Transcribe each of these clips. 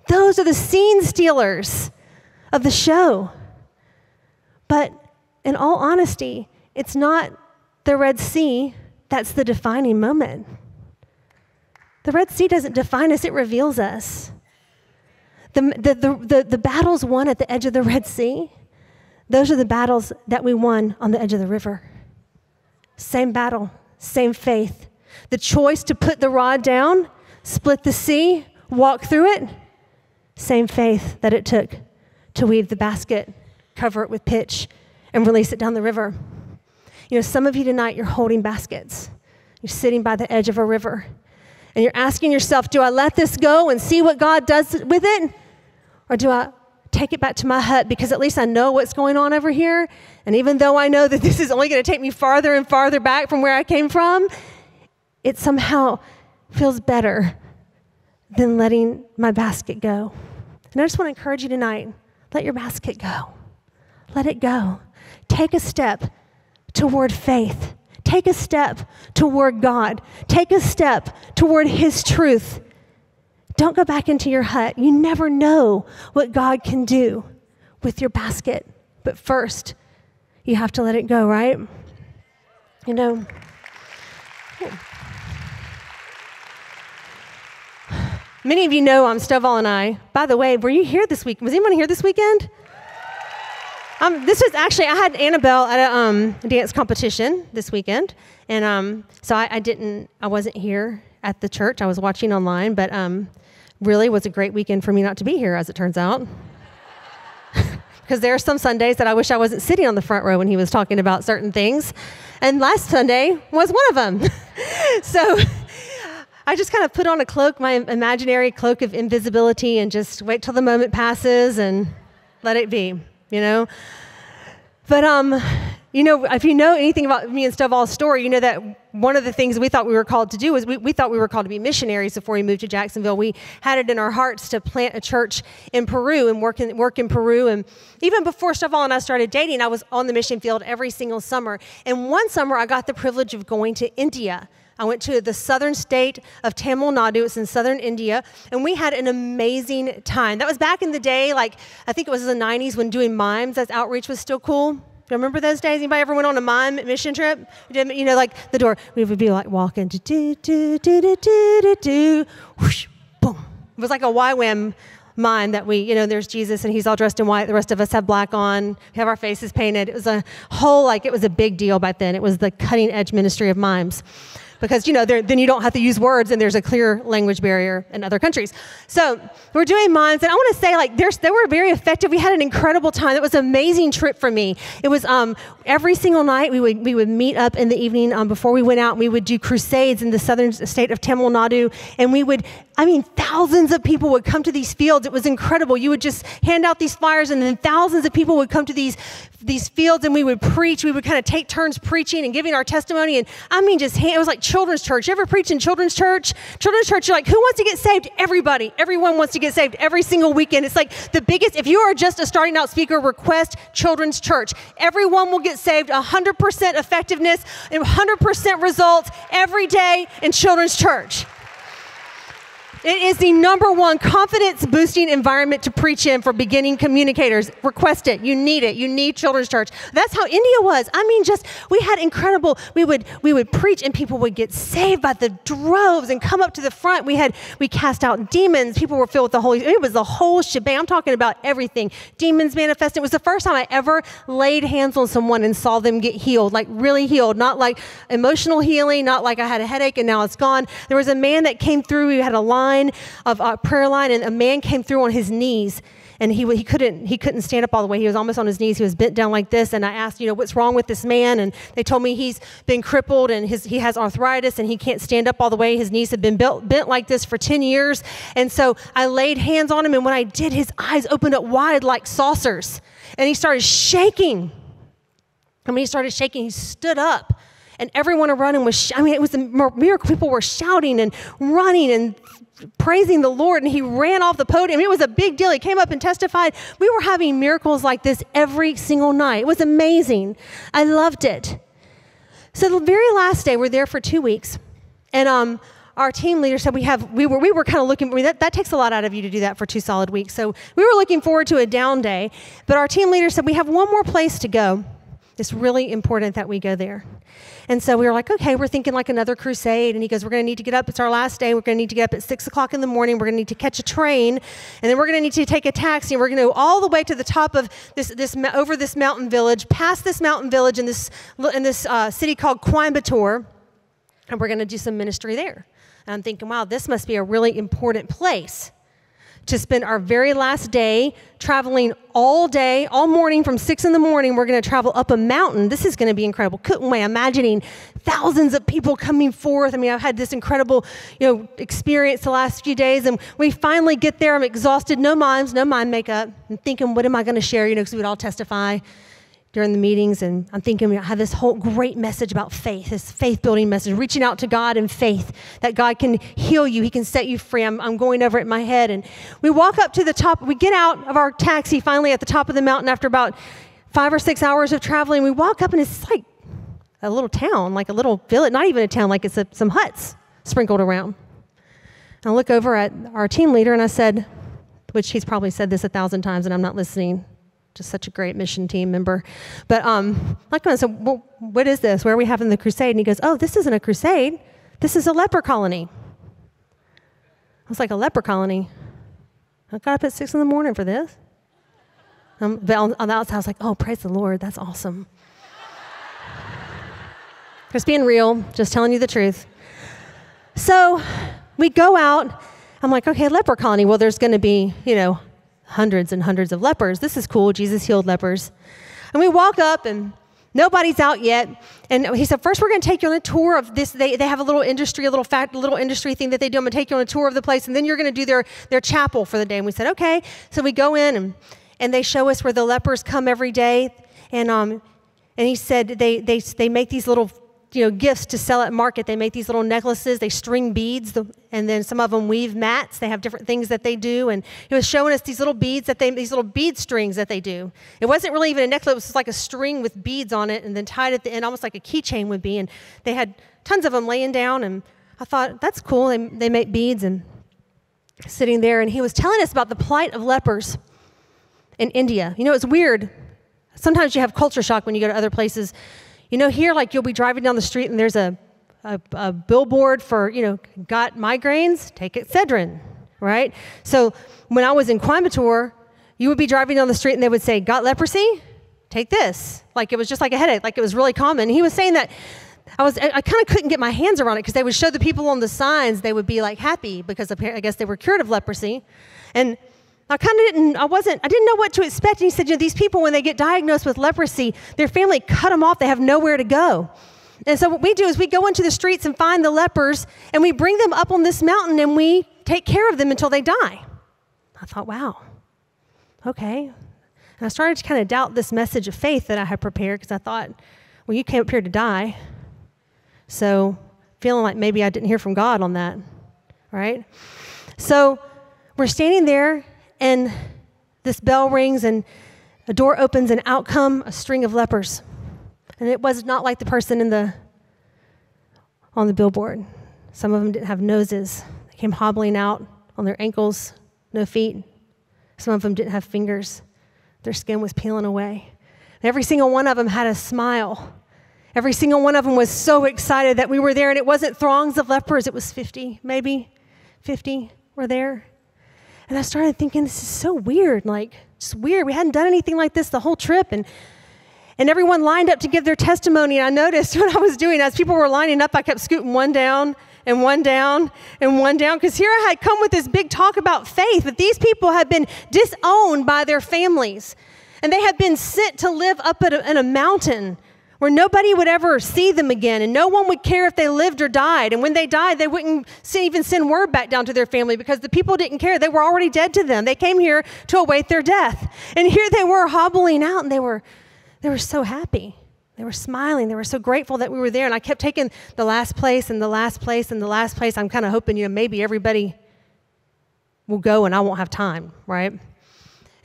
Those are the scene stealers of the show. But in all honesty, it's not the Red Sea that's the defining moment. The Red Sea doesn't define us, it reveals us. The battles won at the edge of the Red Sea, those are the battles that we won on the edge of the river. Same battle, same faith. The choice to put the rod down, split the sea, walk through it, same faith that it took to weave the basket, cover it with pitch, and release it down the river. You know, some of you tonight, you're holding baskets. You're sitting by the edge of a river, and you're asking yourself, do I let this go and see what God does with it? Or do I take it back to my hut because at least I know what's going on over here? And even though I know that this is only going to take me farther and farther back from where I came from, it somehow feels better than letting my basket go. And I just want to encourage you tonight, let your basket go. Let it go. Take a step toward faith. Take a step toward God. Take a step toward His truth. Don't go back into your hut. You never know what God can do with your basket. But first, you have to let it go, right? You know, many of you know Stovall and I. By the way, were you here this week? Was anyone here this weekend? This was actually, I had Annabelle at a dance competition this weekend. And so I wasn't here at the church. I was watching online, but really was a great weekend for me not to be here, as it turns out. Because there are some Sundays that I wish I wasn't sitting on the front row when he was talking about certain things. And last Sunday was one of them. So I just kind of put on a cloak, my imaginary cloak of invisibility, and just wait till the moment passes and let it be, you know? But, you know, if you know anything about me and Stovall's story, you know that one of the things we thought we were called to do was we thought we were called to be missionaries before we moved to Jacksonville. We had it in our hearts to plant a church in Peru and work in Peru. And even before Stovall and I started dating, I was on the mission field every single summer. And one summer, I got the privilege of going to India. I went to the southern state of Tamil Nadu. It's in southern India, and we had an amazing time. That was back in the day, like I think it was in the 90s when doing mimes as outreach was still cool. Do you remember those days? Anybody ever went on a mime mission trip? You know, like the door, we would be like walking, do, do, do, do, do, do, do, whoosh, boom. It was like a YWAM mime that we, you know, there's Jesus and he's all dressed in white. The rest of us have black on, we have our faces painted. It was a whole, like it was a big deal back then. It was the cutting edge ministry of mimes. Because, you know, then you don't have to use words, and there's a clear language barrier in other countries. So we're doing mimes, and I want to say, like, they were very effective. We had an incredible time. It was an amazing trip for me. It was every single night we would meet up in the evening before we went out. We would do crusades in the southern state of Tamil Nadu, and thousands of people would come to these fields. It was incredible. You would just hand out these flyers, and then thousands of people would come to these fields, and we would preach. We would kind of take turns preaching and giving our testimony, and it was like children's church. You ever preach in children's church? Children's church, you're like, who wants to get saved? Everybody. Everyone wants to get saved every single weekend. It's like the biggest, if you are just a starting out speaker, request children's church. Everyone will get saved, 100% effectiveness and 100% results every day in children's church. It is the number one confidence-boosting environment to preach in for beginning communicators. Request it. You need it. You need children's church. That's how India was. We had incredible, we would preach and people would get saved by the droves and come up to the front. We cast out demons. People were filled with the Holy Spirit. It was the whole shebang. I'm talking about everything. Demons manifested. It was the first time I ever laid hands on someone and saw them get healed, like really healed, not like emotional healing, not like I had a headache and now it's gone. There was a man that came through. We had a prayer line, and a man came through on his knees, and he couldn't stand up all the way. He was almost on his knees. He was bent down like this, and I asked, what's wrong with this man? And they told me he's been crippled and he has arthritis and he can't stand up all the way. His knees have been bent like this for 10 years. And so I laid hands on him, and when I did, his eyes opened up wide like saucers, and he started shaking. And when he started shaking, he stood up. And everyone around him it was a miracle. People were shouting and running and praising the Lord, and he ran off the podium. It was a big deal. He came up and testified. We were having miracles like this every single night. It was amazing. I loved it. So the very last day, we're there for 2 weeks, and our team leader said we were kind of looking, that takes a lot out of you to do that for 2 solid weeks. So we were looking forward to a down day, but our team leader said we have one more place to go. It's really important that we go there. And so we were like, okay, we're thinking like another crusade. And he goes, we're going to need to get up. It's our last day. We're going to need to get up at 6 o'clock in the morning. We're going to need to catch a train. And then we're going to need to take a taxi. And we're going to go all the way to the top of over this mountain village, past this mountain village in this city called Coimbatore. And we're going to do some ministry there. And I'm thinking, wow, this must be a really important place to spend our very last day traveling all day, all morning from 6 in the morning. We're going to travel up a mountain. This is going to be incredible. Couldn't wait. Imagining thousands of people coming forth. I mean, I've had this incredible, experience the last few days, and we finally get there. I'm exhausted. No mimes, no mind makeup. I'm thinking, what am I going to share? Because we would all testify during the meetings, and I'm thinking I have this whole great message about faith, this faith-building message, reaching out to God in faith, that God can heal you, He can set you free. I'm going over it in my head, and we walk up to the top. We get out of our taxi finally at the top of the mountain after about 5 or 6 hours of traveling. We walk up, and it's like a little town, like a little village, not even a town, like it's some huts sprinkled around. And I look over at our team leader, and I said, which he's probably said this 1,000 times, and I'm not listening. Just such a great mission team member. But I said, well, what is this? Where are we having the crusade? And he goes, oh, this isn't a crusade. This is a leper colony. I was like, a leper colony? I got up at 6 in the morning for this? But on the outside, I was like, oh, praise the Lord. That's awesome. Just being real, just telling you the truth. So we go out. I'm like, okay, leper colony. Well, there's going to be, hundreds and hundreds of lepers. This is cool. Jesus healed lepers. And we walk up, and nobody's out yet. And he said, first we're going to take you on a tour of this. They have a little industry, little industry thing that they do. I'm going to take you on a tour of the place, and then you're going to do their chapel for the day. And we said, okay. So we go in, and they show us where the lepers come every day. And he said they make these little gifts to sell at market. They make these little necklaces. They string beads, and then some of them weave mats. They have different things that they do. And he was showing us these little beads these little bead strings that they do. It wasn't really even a necklace. It was just like a string with beads on it, and then tied at the end, almost like a keychain would be. And they had tons of them laying down. And I thought, that's cool. They make beads, and sitting there. And he was telling us about the plight of lepers in India. It's weird. Sometimes you have culture shock when you go to other places. Here, like you'll be driving down the street and there's a billboard for, got migraines, take Excedrin, right? So when I was in Coimbatore, you would be driving down the street and they would say, got leprosy? Take this. Like it was just like a headache, like it was really common. He was saying that I kind of couldn't get my hands around it because they would show the people on the signs, they would be like happy because I guess they were cured of leprosy. And I didn't know what to expect. And he said, these people, when they get diagnosed with leprosy, their family cut them off. They have nowhere to go. And so what we do is we go into the streets and find the lepers, and we bring them up on this mountain, and we take care of them until they die. I thought, wow, okay. And I started to kind of doubt this message of faith that I had prepared because I thought, well, you came up here to die. So feeling like maybe I didn't hear from God on that, right? So we're standing there, and this bell rings, and a door opens, and out come a string of lepers. And it was not like the person on the billboard. Some of them didn't have noses. They came hobbling out on their ankles, no feet. Some of them didn't have fingers. Their skin was peeling away. And every single one of them had a smile. Every single one of them was so excited that we were there, and it wasn't throngs of lepers. It was 50, maybe 50 were there. And I started thinking, this is so weird, just weird. We hadn't done anything like this the whole trip. And everyone lined up to give their testimony. And I noticed what I was doing, as people were lining up, I kept scooting one down and one down and one down. Because here I had come with this big talk about faith. But these people had been disowned by their families. And they had been sent to live up in a mountain where nobody would ever see them again, and no one would care if they lived or died. And when they died, they wouldn't even send word back down to their family because the people didn't care. They were already dead to them. They came here to await their death. And here they were hobbling out, and they were so happy. They were smiling. They were so grateful that we were there. And I kept taking the last place and the last place and the last place. I'm kind of hoping, maybe everybody will go and I won't have time, right?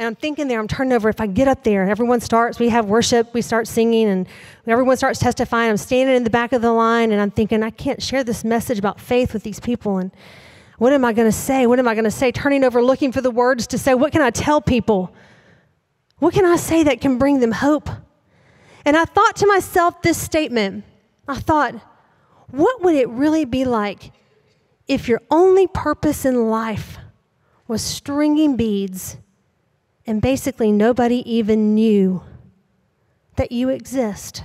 And I'm thinking there, I'm turning over. If I get up there, everyone starts, we have worship, we start singing, and everyone starts testifying. I'm standing in the back of the line, and I'm thinking, I can't share this message about faith with these people. And what am I going to say? What am I going to say? Turning over, looking for the words to say, what can I tell people? What can I say that can bring them hope? And I thought to myself this statement. I thought, what would it really be like if your only purpose in life was stringing beads and basically nobody even knew that you exist?